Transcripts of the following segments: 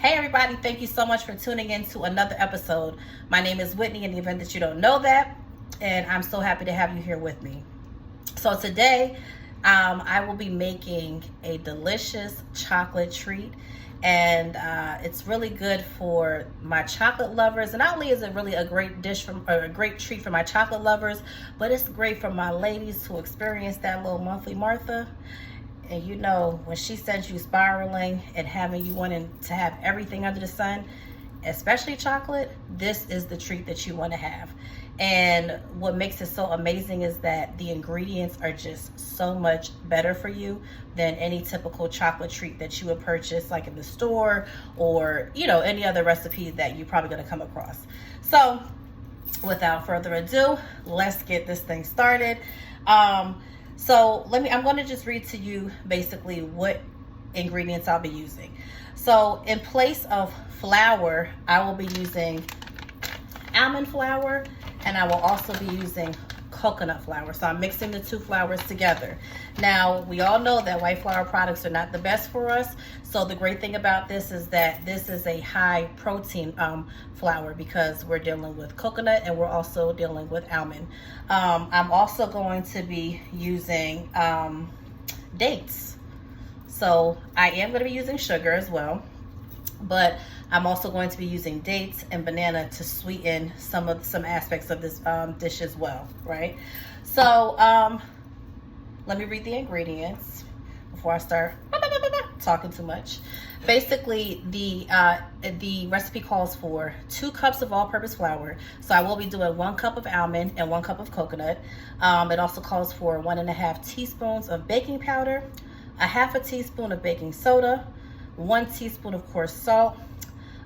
Hey everybody, thank you so much for tuning in to another episode. My name is Whitney in the event that you don't know that, and I'm so happy to have you here with me. So today, I will be making a delicious chocolate treat, and it's really good for my chocolate lovers. And not only is it really a great a great treat for my chocolate lovers, but it's great for my ladies who experience that little monthly Martha. And you know, when she sends you spiraling and having you wanting to have everything under the sun, especially chocolate, this is the treat that you want to have. And what makes it so amazing is that the ingredients are just so much better for you than any typical chocolate treat that you would purchase like in the store, or you know, any other recipe that you're probably going to come across. So without further ado, let's get this thing started. So I'm going to just read to you basically what ingredients I'll be using. So in place of flour, I will be using almond flour, and I will also be using coconut flour. So I'm mixing the two flours together. Now, we all know that white flour products are not the best for us. So the great thing about this is that this is a high protein flour, because we're dealing with coconut and we're also dealing with almond. I'm also going to be using dates. So I am going to be using sugar as well, but I'm also going to be using dates and banana to sweeten some aspects of this dish as well, right? So let me read the ingredients before I start talking too much. Basically, the recipe calls for 2 cups of all-purpose flour. So I will be doing 1 cup of almond and 1 cup of coconut. It also calls for 1.5 teaspoons of baking powder, 1/2 teaspoon of baking soda, 1 teaspoon of coarse salt,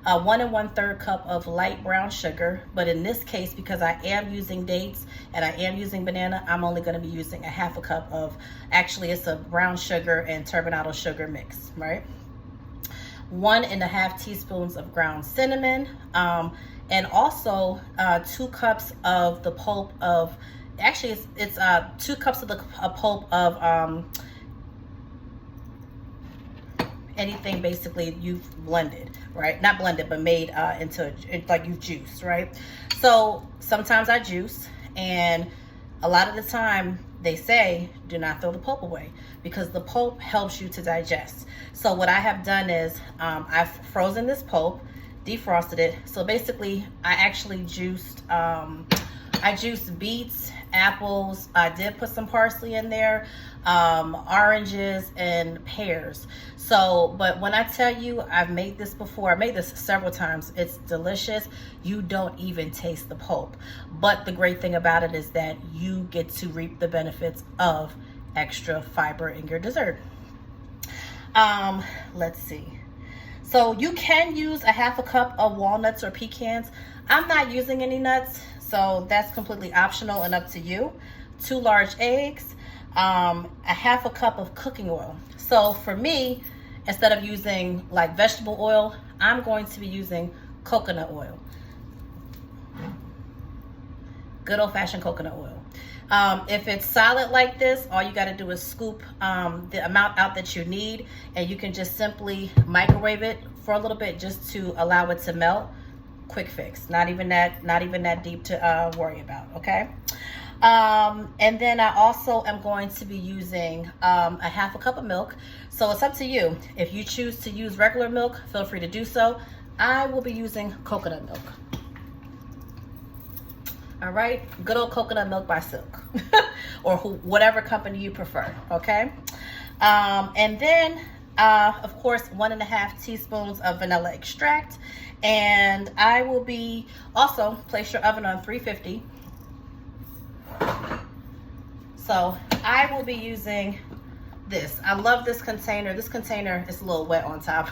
1 1/3 cup of light brown sugar. But in this case, because I am using dates and I am using banana, I'm only going to be using 1/2 cup of, actually it's a brown sugar and turbinado sugar mix, right? 1.5 teaspoons of ground cinnamon, and also 2 cups of the pulp of, actually it's 2 cups of the pulp of anything basically you've blended, right? Not blended, but made into, like you've juiced, right? So sometimes I juice, and a lot of the time they say do not throw the pulp away, because the pulp helps you to digest. So what I have done is I've frozen this pulp, defrosted it. So basically I actually juiced, I juiced beets, apples. I did put some parsley in there, oranges and pears. So, but when I tell you I've made this before, I made this several times, it's delicious. You don't even taste the pulp. But the great thing about it is that you get to reap the benefits of extra fiber in your dessert. Let's see. So you can use 1/2 cup of walnuts or pecans. I'm not using any nuts, so that's completely optional and up to you. 2 large eggs, 1/2 cup of cooking oil. So for me, instead of using like vegetable oil, I'm going to be using coconut oil. Good old-fashioned coconut oil. If it's solid like this, all you got to do is scoop the amount out that you need, and you can just simply microwave it for a little bit just to allow it to melt. Quick fix. Not even that deep to worry about. Okay. And then I also am going to be using 1/2 cup of milk. So it's up to you. If you choose to use regular milk, feel free to do so. I will be using coconut milk. All right, good old coconut milk by Silk, or whatever company you prefer. Okay. And then of course 1.5 teaspoons of vanilla extract, and I will be also place your oven on 350. So I will be using this. I love this container. This container is a little wet on top.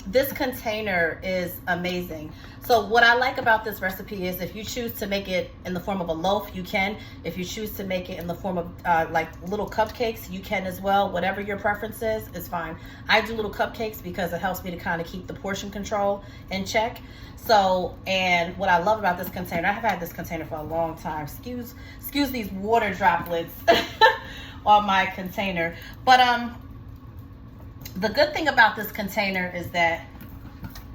This container is amazing. So what I like about this recipe is if you choose to make it in the form of a loaf, you can. If you choose to make it in the form of like little cupcakes, you can as well. Whatever your preference is fine. I do little cupcakes because it helps me to kind of keep the portion control in check. So, and what I love about this container, I have had this container for a long time. Excuse these water droplets on my container. But the good thing about this container is that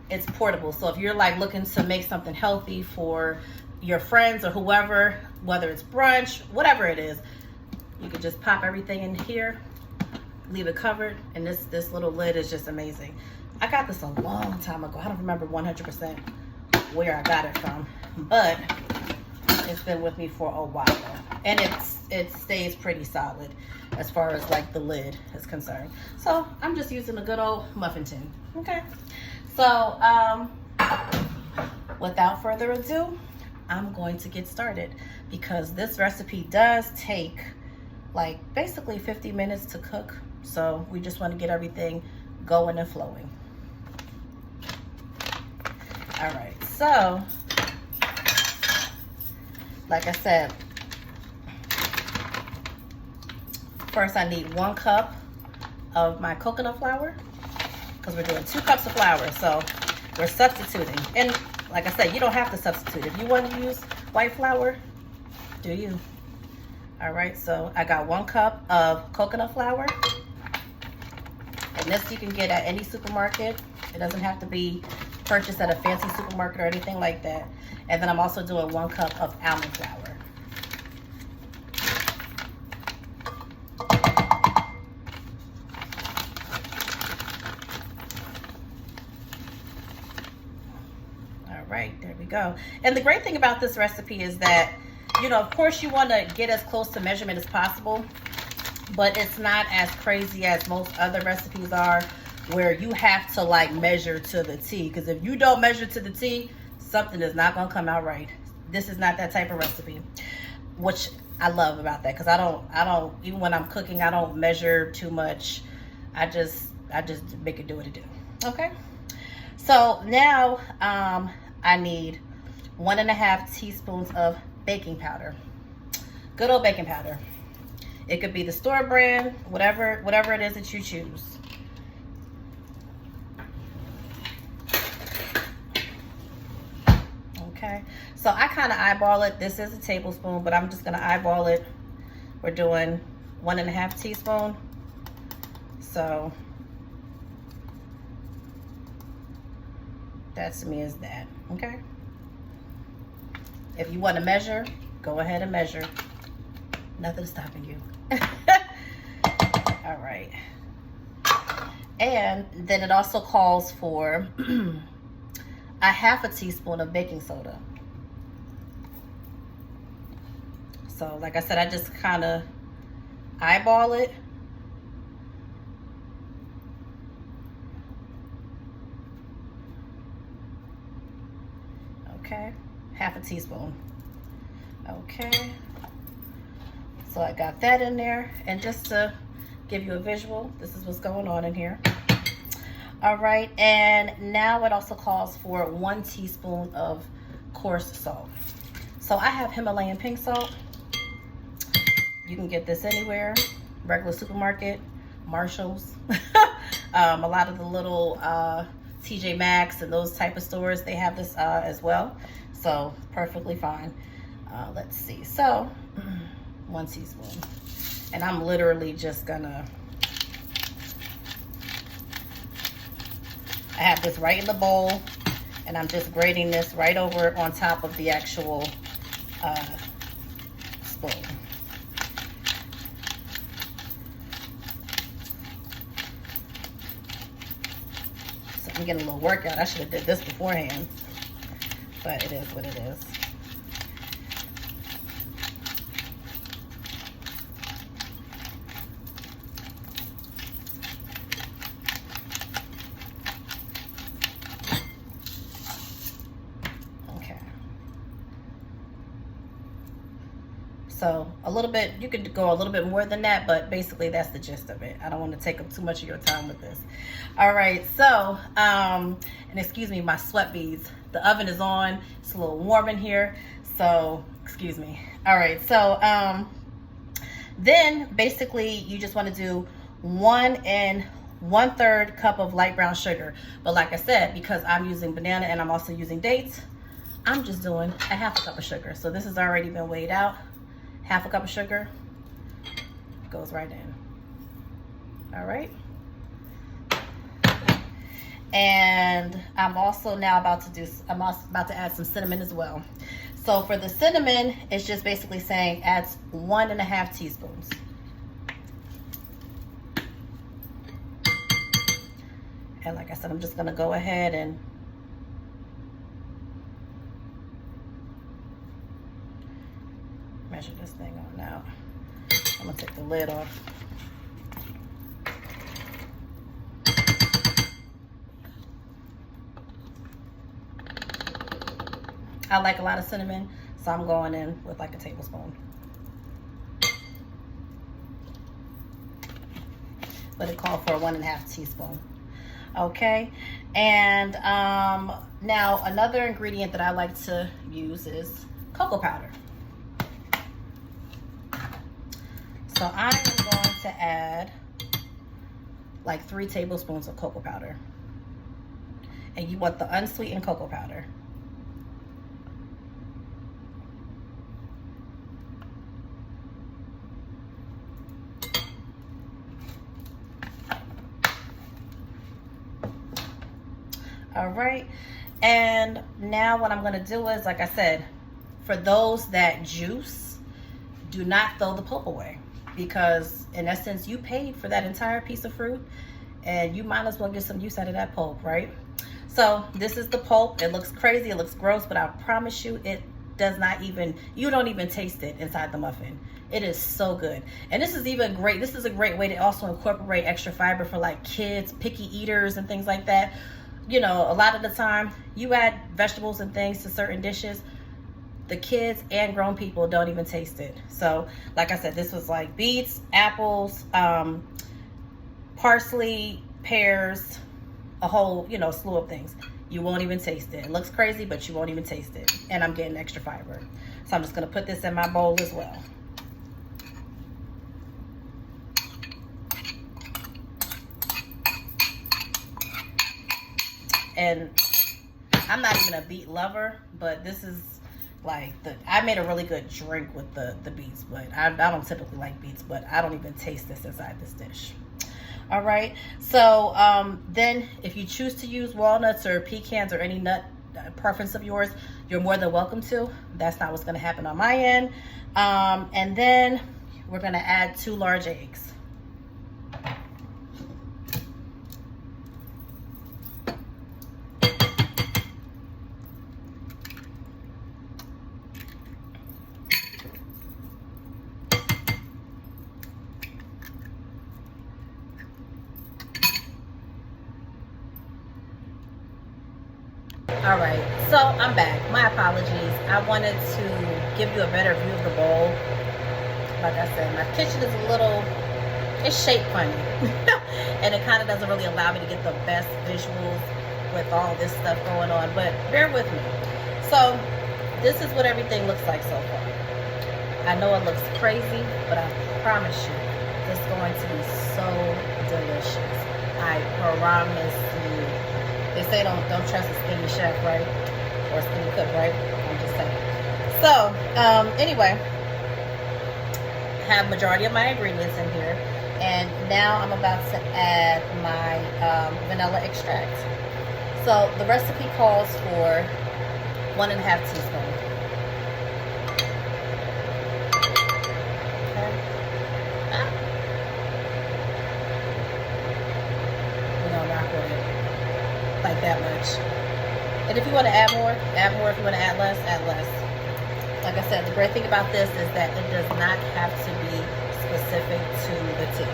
it's portable. So if you're like looking to make something healthy for your friends or whoever, whether it's brunch, whatever it is, you can just pop everything in here, leave it covered, and this little lid is just amazing. I got this a long time ago. I don't remember 100% where I got it from, but it's been with me for a while, and it stays pretty solid as far as like the lid is concerned. So I'm just using a good old muffin tin. Okay, so without further ado, I'm going to get started, because this recipe does take like basically 50 minutes to cook. So we just want to get everything going and flowing. All right, so like I said, first I need 1 cup of my coconut flour, because we're doing 2 cups of flour, so we're substituting. And like I said, you don't have to substitute. If you want to use white flour, do you. All right, so I got 1 cup of coconut flour, and this you can get at any supermarket. It doesn't have to be purchased at a fancy supermarket or anything like that. And then I'm also doing 1 cup of almond flour. All right, there we go. And the great thing about this recipe is that, you know, of course you want to get as close to measurement as possible, but it's not as crazy as most other recipes are, where you have to like measure to the T. Because if you don't measure to the T, something is not gonna come out right. This is not that type of recipe, which I love about that, because I don't even when I'm cooking, I don't measure too much. I just make it do what it do. Okay, so now I need 1.5 teaspoons of baking powder, good old baking powder. It could be the store brand, whatever it is that you choose. Okay, so I kind of eyeball it. This is a tablespoon, but I'm just gonna eyeball it. We're doing 1.5 teaspoon. So that to me is that. Okay. If you want to measure, go ahead and measure. Nothing's stopping you. All right. And then it also calls for 1/2 teaspoon of baking soda. So like I said, I just kind of eyeball it. Okay, 1/2 teaspoon. Okay, so I got that in there, and just to give you a visual, this is what's going on in here. All right, and now it also calls for 1 teaspoon of coarse salt. So I have Himalayan pink salt. You can get this anywhere, regular supermarket, Marshalls, a lot of the little TJ Maxx and those type of stores, they have this as well. So perfectly fine. Let's see, so 1 teaspoon. And I'm literally just gonna, I have this right in the bowl, and I'm just grating this right over on top of the actual spoon. So I'm getting a little workout. I should have did this beforehand, but it is what it is. So a little bit, you could go a little bit more than that, but basically that's the gist of it. I don't want to take up too much of your time with this. All right, so, and excuse me, my sweat beads. The oven is on, it's a little warm in here, so excuse me. All right, so then basically you just want to do 1 1/3 cup of light brown sugar. But like I said, because I'm using banana and I'm also using dates, I'm just doing 1/2 cup of sugar. So this has already been weighed out. 1/2 cup of sugar goes right in. All right. And I'm also now about to add some cinnamon as well. So for the cinnamon, it's just basically saying add 1.5 teaspoons. And like I said, I'm just gonna go ahead and measure this thing on out. I'm gonna take the lid off. I like a lot of cinnamon, so I'm going in with like a tablespoon. But it called for 1.5 teaspoon. Okay, and now another ingredient that I like to use is cocoa powder. So I am going to add like 3 tablespoons of cocoa powder. And you want the unsweetened cocoa powder. All right, and now what I'm gonna do is, like I said, for those that juice, do not throw the pulp away, because in essence you paid for that entire piece of fruit and you might as well get some use out of that pulp, right? So this is the pulp. It looks crazy, it looks gross, but I promise you it does not even, you don't even taste it inside the muffin. It is so good. And this is even great, this is a great way to also incorporate extra fiber for like kids, picky eaters and things like that. You know, a lot of the time you add vegetables and things to certain dishes, the kids and grown people don't even taste it. So like I said, this was like beets, apples, parsley, pears, a whole, you know, slew of things. You won't even taste it. It looks crazy, but you won't even taste it. And I'm getting extra fiber. So I'm just gonna put this in my bowl as well. And I'm not even a beet lover, but this is like I made a really good drink with the beets, but I don't typically like beets, but I don't even taste this inside this dish. All right, so then if you choose to use walnuts or pecans or any nut preference of yours, you're more than welcome to. That's not what's gonna happen on my end. And then we're gonna add 2 large eggs. All right, so I'm back. My apologies. I wanted to give you a better view of the bowl. Like I said, my kitchen is it's shaped funny. And it kind of doesn't really allow me to get the best visuals with all this stuff going on, but bear with me. So this is what everything looks like so far. I know it looks crazy, but I promise you, it's going to be so delicious. I promise you. They say don't trust a skinny chef, right? Or a skinny cook, right? I'm just saying. So, anyway, I have majority of my ingredients in here. And now I'm about to add my vanilla extract. So the recipe calls for 1.5 teaspoons. Okay. We're gonna rock with it. Like that much. And if you want to add more, add more. If you want to add less, add less. Like I said, the great thing about this is that it does not have to be specific to the tip.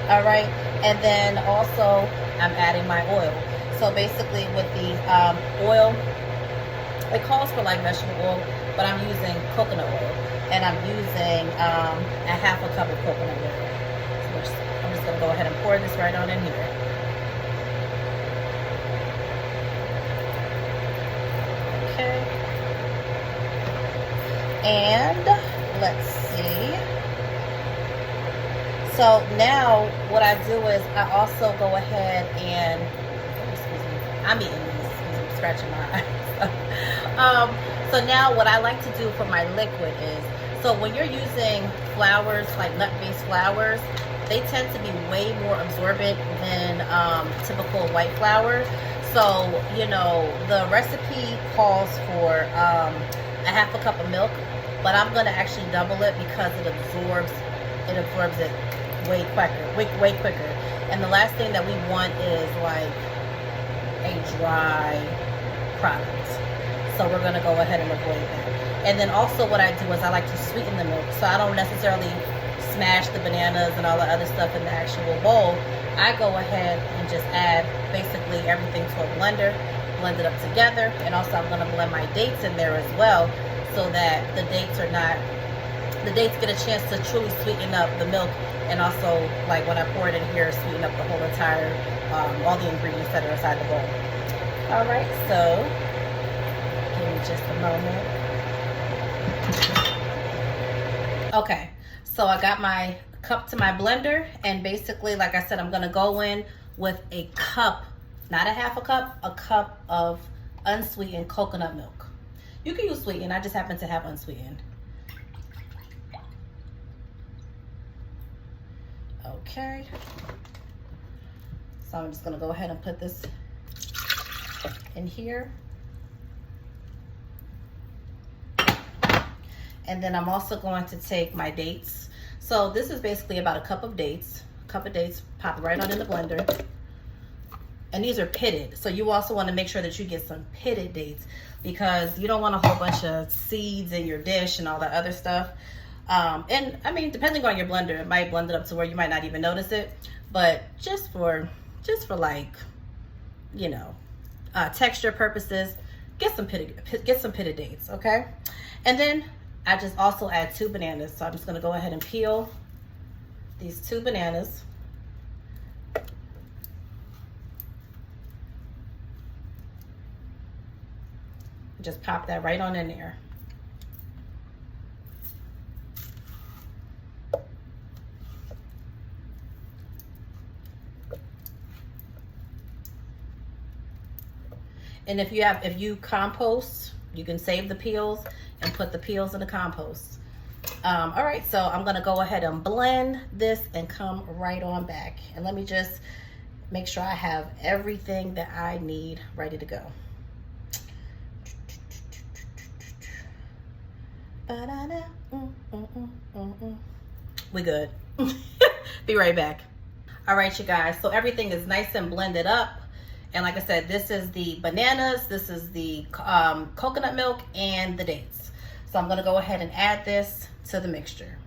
All right, and then also I'm adding my oil. So basically with the oil, it calls for like vegetable oil, but I'm using coconut oil, and I'm using a 1/2 cup of coconut oil. So I'm just gonna go ahead and pour this right on in here. Okay. And let's see. So now what I do is I also go ahead and, excuse me, I'm eating these, I'm scratching my eyes. So now what I like to do for my liquid is, so when you're using flours, like nut-based flours, they tend to be way more absorbent than typical white flour. So, you know, the recipe calls for a half a cup of milk, but I'm gonna actually double it because it absorbs it way quicker. And the last thing that we want is like a dry product. So we're gonna go ahead and avoid that. And then also what I do is I like to sweeten the milk. So I don't necessarily smash the bananas and all the other stuff in the actual bowl. I go ahead and just add basically everything to a blender, blend it up together. And also I'm gonna blend my dates in there as well, so that the dates get a chance to truly sweeten up the milk, and also, like when I pour it in here, sweeten up the whole entire, all the ingredients that are inside the bowl. All right, so give me just a moment. Okay, so I got my cup to my blender, and basically, like I said, I'm gonna go in with a cup, not a half a cup of unsweetened coconut milk. You can use sweetened, I just happen to have unsweetened. Okay, so I'm just gonna go ahead and put this in here. And then I'm also going to take my dates. So this is basically about a cup of dates. Pop right on in the blender. And these are pitted. So you also want to make sure that you get some pitted dates, because you don't want a whole bunch of seeds in your dish and all that other stuff. And I mean, depending on your blender, it might blend it up to where you might not even notice it. But just for like, you know, texture purposes, get some pitted dates, okay? And then I just also add 2 bananas. So I'm just gonna go ahead and peel these 2 bananas. Just pop that right on in there. And if you compost, you can save the peels and put the peels in the compost. All right, so I'm gonna go ahead and blend this and come right on back. And let me just make sure I have everything that I need ready to go. We good. Be right back. All right, you guys, so everything is nice and blended up. And like I said, this is the bananas, this is the coconut milk, and the dates. So I'm gonna go ahead and add this to the mixture.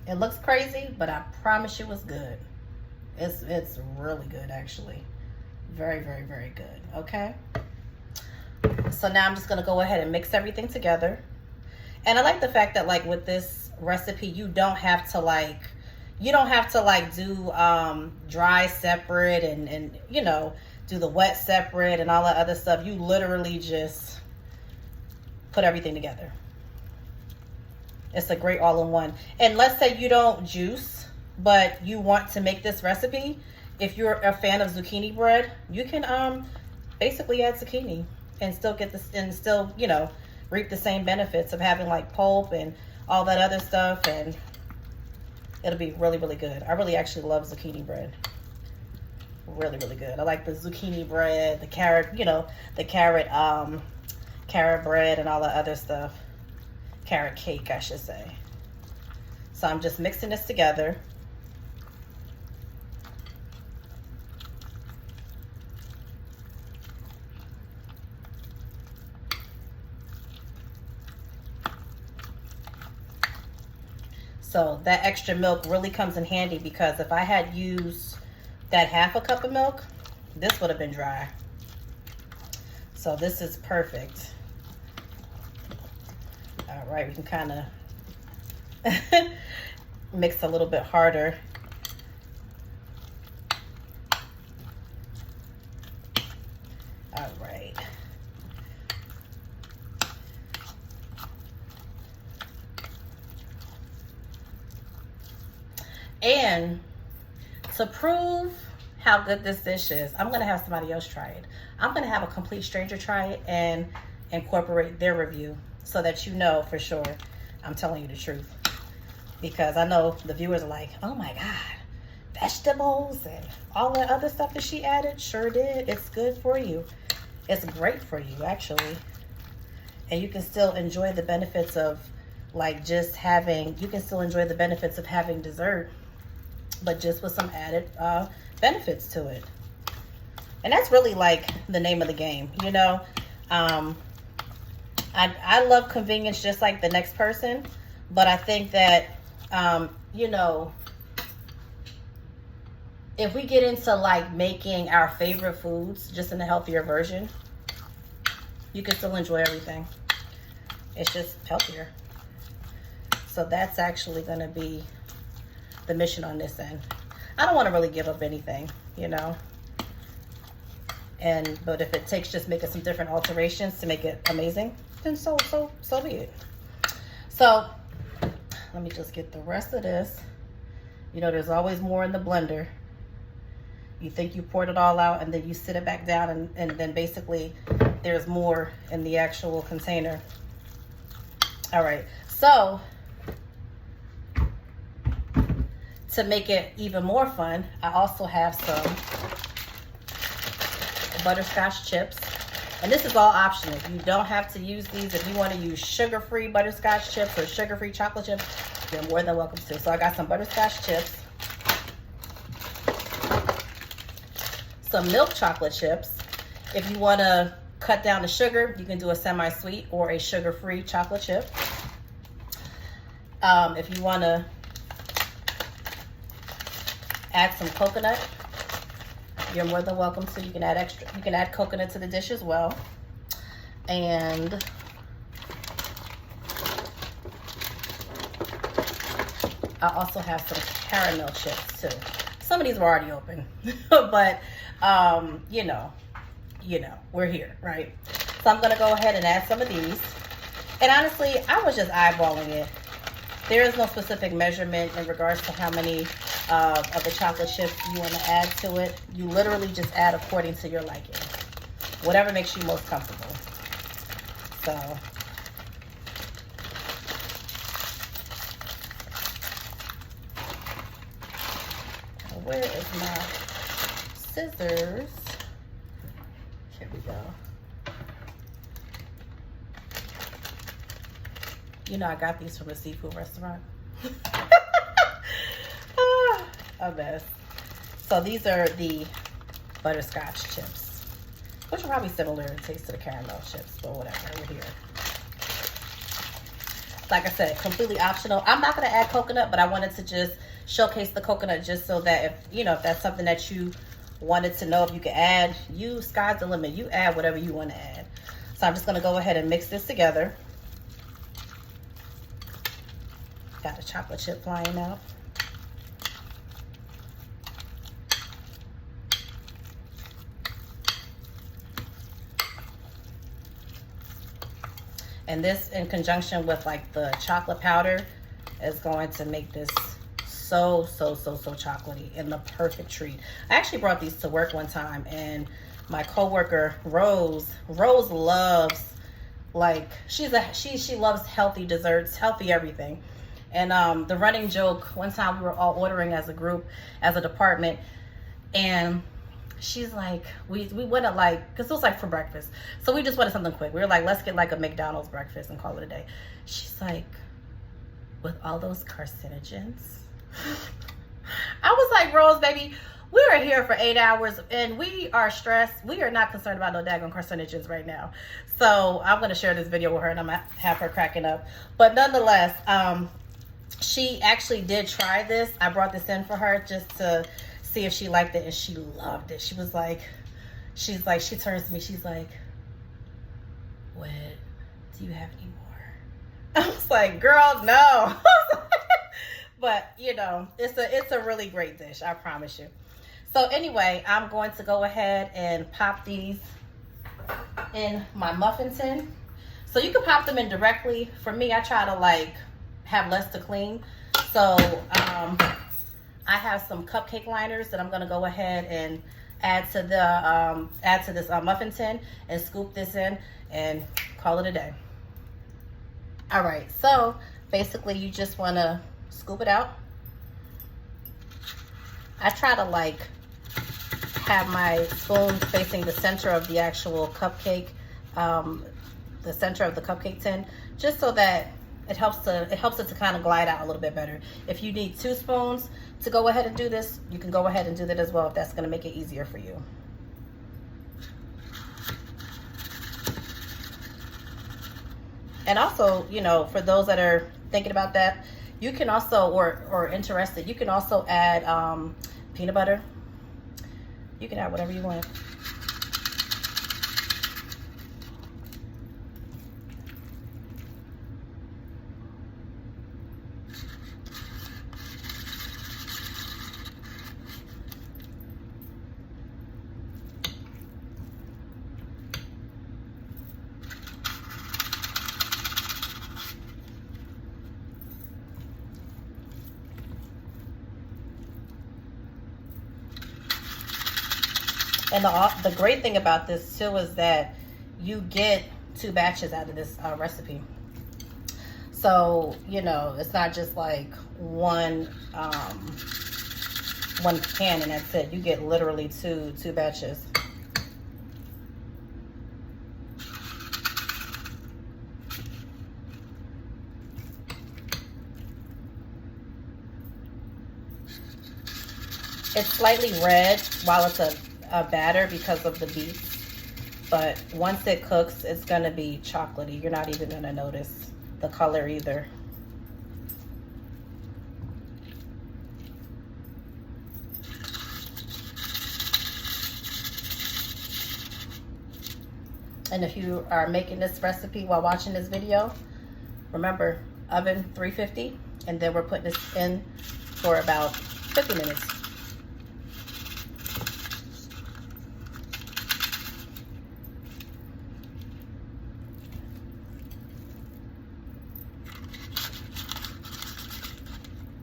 It looks crazy, but I promise you it's good. It's really good, actually. Very, very, very good, okay? So now I'm just gonna go ahead and mix everything together. And I like the fact that, like, with this recipe, you don't have to do dry separate and you know, do the wet separate and all that other stuff. You literally just put everything together. It's a great all-in-one. And let's say you don't juice, but you want to make this recipe. If you're a fan of zucchini bread, you can basically add zucchini and still get this, and still, you know, reap the same benefits of having like pulp and all that other stuff, and it'll be really, really good. I really actually love zucchini bread. Really, really good. I like the zucchini bread, the carrot, you know, the carrot bread and all that other stuff. Carrot cake, I should say. So I'm just mixing this together. So that extra milk really comes in handy, because if I had used that half a cup of milk, this would have been dry. So this is perfect. All right, we can kind of mix a little bit harder. All right. And to prove how good this dish is, I'm gonna have somebody else try it. I'm gonna have a complete stranger try it and incorporate their review. so that you know for sure I'm telling you the truth. Because I know the viewers are like, oh my God, vegetables and all that other stuff that she added. Sure did. It's good for you. It's great for you, actually. And you can still enjoy the benefits of like just having, you can still enjoy the benefits of having dessert, but just with some added benefits to it. And that's really like the name of the game, you know. I love convenience just like the next person, but I think that, you know, if we get into like making our favorite foods just in a healthier version, you can still enjoy everything. It's just healthier. So that's actually going to be the mission on this end. I don't want to really give up anything, you know. But if it takes just making some different alterations to make it amazing, then so be it. So let me just get the rest of this. You know, there's always more in the blender. You think you poured it all out and then you sit it back down and then basically there's more in the actual container. All right, so to make it even more fun, I also have some butterscotch chips. And this is all optional. You don't have to use these. If you want to use sugar-free butterscotch chips or sugar-free chocolate chips, you're more than welcome to. So I got some butterscotch chips, some milk chocolate chips. If you want to cut down the sugar, you can do a semi-sweet or a sugar-free chocolate chip. If you want to add some coconut, you're more than welcome to. You can add coconut to the dish as well. And I also have some caramel chips too. Some of these were already open, but you know, we're here, right? So I'm gonna go ahead and add some of these. And honestly, I was just eyeballing it. There is no specific measurement in regards to how many of the chocolate chips you want to add to it. You literally just add according to your liking. Whatever makes you most comfortable. So where is my scissors? Here we go. You know I got these from a seafood restaurant. A mess. So these are the butterscotch chips, which are probably similar in taste to the caramel chips, but whatever, we're here. Like I said, completely optional. I'm not going to add coconut, but I wanted to just showcase the coconut just so that if, you know, if that's something that you wanted to know if you could add, sky's the limit. You add whatever you want to add. So I'm just going to go ahead and mix this together. Got a chocolate chip flying out. And this, in conjunction with like the chocolate powder, is going to make this so chocolatey and the perfect treat. I actually brought these to work one time, and my coworker Rose loves, like, she loves healthy desserts, healthy everything. And the running joke, one time we were all ordering as a group, as a department, and she's like, we went at like, because it was like for breakfast. So we just wanted something quick. We were like, let's get like a McDonald's breakfast and call it a day. She's like, with all those carcinogens? I was like, Rose, baby, we are here for 8 hours and we are stressed. We are not concerned about no daggone carcinogens right now. So I'm going to share this video with her and I'm going to have her cracking up. But nonetheless, she actually did try this. I brought this in for her just to see if she liked it, and she loved it. She was like, she turns to me, she's like, Whit, do you have any more? I was like, girl, no. But you know, it's a really great dish, I promise you. So anyway, I'm going to go ahead and pop these in my muffin tin. So you can pop them in directly. For me, I try to like have less to clean. So I have some cupcake liners that I'm going to go ahead and add to this muffin tin and scoop this in and call it a day. All right, so basically you just want to scoop it out. I try to like have my spoon facing the center of the actual cupcake, the center of the cupcake tin, just so that it helps it to kind of glide out a little bit better. If you need 2 spoons to go ahead and do this, you can go ahead and do that as well if that's going to make it easier for you. And also, you know, for those that are thinking about that, you can also, or interested, you can also add peanut butter. You can add whatever you want. And the great thing about this too is that you get 2 batches out of this recipe. So, you know, it's not just like one can and that's it. You get literally two batches. It's slightly red while it's a batter because of the beets, but once it cooks, it's gonna be chocolatey. You're not even gonna notice the color either. And if you are making this recipe while watching this video, remember, oven 350, and then we're putting this in for about 50 minutes.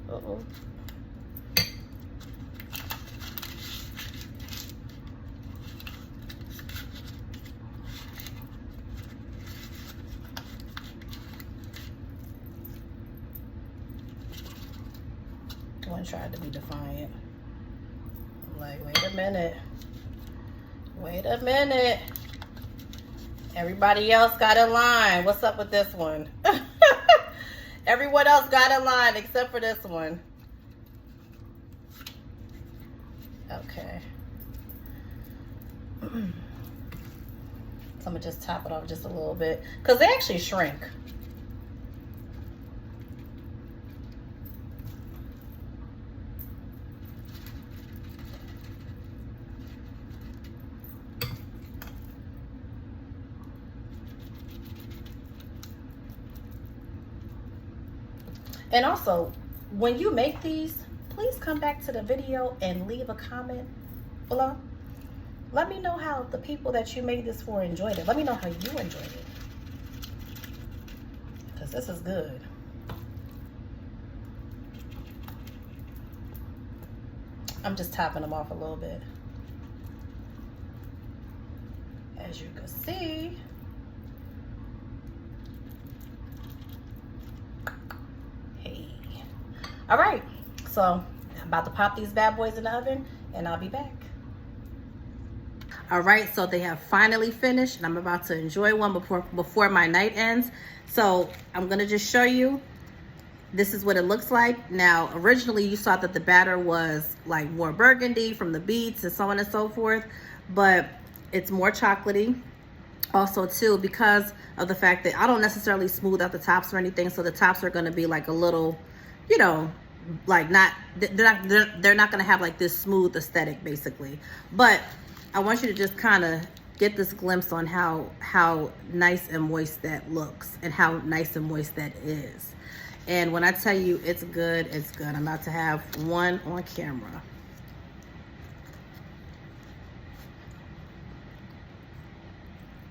Uh-oh. One tried to be defiant. I'm like, wait a minute. Wait a minute. Everybody else got in line. What's up with this one? Everyone else got in line except for this one. Okay. So I'm gonna just top it off just a little bit because they actually shrink. And also, when you make these, please come back to the video and leave a comment below. Let me know how the people that you made this for enjoyed it. Let me know how you enjoyed it. Because this is good. I'm just topping them off a little bit. As you can see. All right, so I'm about to pop these bad boys in the oven and I'll be back. All right, so they have finally finished and I'm about to enjoy one before my night ends. So I'm gonna just show you, this is what it looks like. Now, originally you saw that the batter was like more burgundy from the beets and so on and so forth, but it's more chocolatey. Also too, because of the fact that I don't necessarily smooth out the tops or anything, so the tops are gonna be like a little, you know, like they're not gonna have like this smooth aesthetic basically. But I want you to just kind of get this glimpse on how nice and moist that looks and how nice and moist that is. And when I tell you it's good, it's good. I'm about to have one on camera.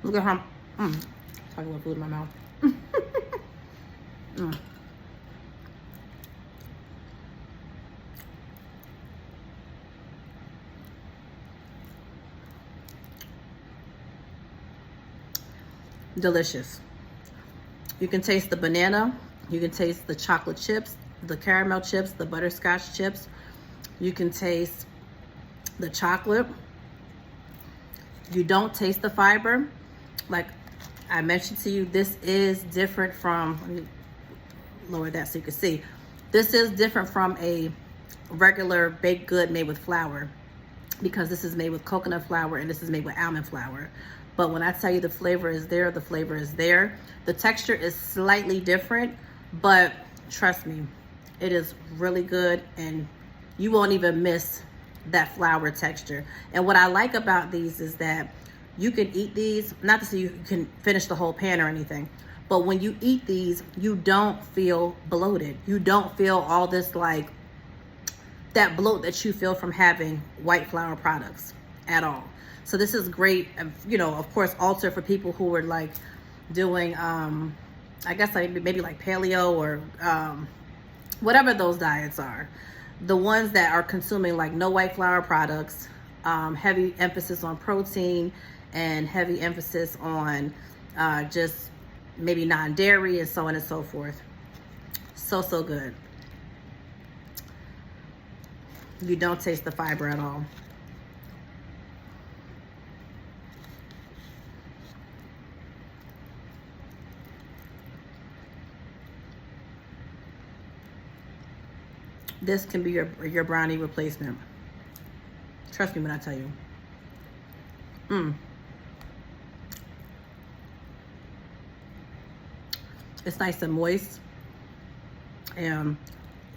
Look at how talking about food in my mouth. Delicious. You can taste the banana. You can taste the chocolate chips, the caramel chips, the butterscotch chips. You can taste the chocolate. You don't taste the fiber. Like I mentioned to you, this is different from, let me lower that so you can see. This is different from a regular baked good made with flour, because this is made with coconut flour and this is made with almond flour. But when I tell you the flavor is there, the flavor is there. The texture is slightly different, but trust me, it is really good and you won't even miss that flour texture. And what I like about these is that you can eat these, not to say you can finish the whole pan or anything, but when you eat these, you don't feel bloated. You don't feel all this like that bloat that you feel from having white flour products at all. So this is great, you know, of course, also for people who are like doing, I guess like maybe like paleo or whatever those diets are. The ones that are consuming like no white flour products, heavy emphasis on protein and heavy emphasis on just maybe non-dairy and so on and so forth. So good. You don't taste the fiber at all. This can be your brownie replacement. Trust me when I tell you. It's nice and moist and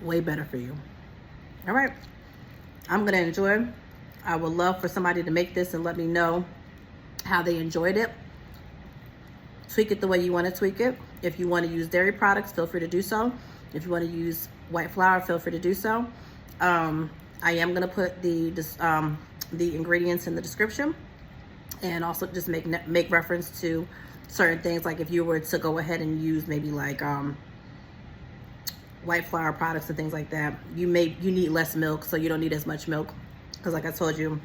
way better for you. All right, I'm gonna enjoy. I would love for somebody to make this and let me know how they enjoyed it. Tweak it the way you want to tweak it. If you want to use dairy products, feel free to do so. If you want to use white flour, feel free to do so. I am gonna put the ingredients in the description, and also just make reference to certain things, like if you were to go ahead and use maybe like white flour products and things like that, you need less milk, so you don't need as much milk, because like I told you,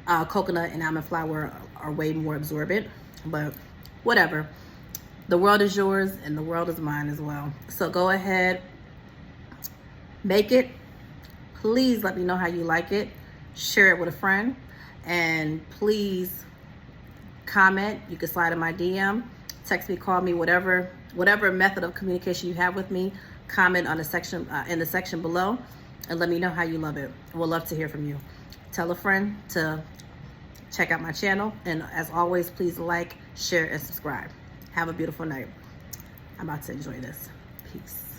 coconut and almond flour are way more absorbent. But whatever, the world is yours and the world is mine as well. So go ahead, make it. Please let me know how you like it. Share it with a friend, and please comment. You can slide in my DM, text me, call me, whatever method of communication you have with me. Comment on the section in the section below, and let me know how you love it. We'll love to hear from you. Tell a friend to check out my channel, and as always, please like, share, and subscribe. Have a beautiful night. I'm about to enjoy this. Peace.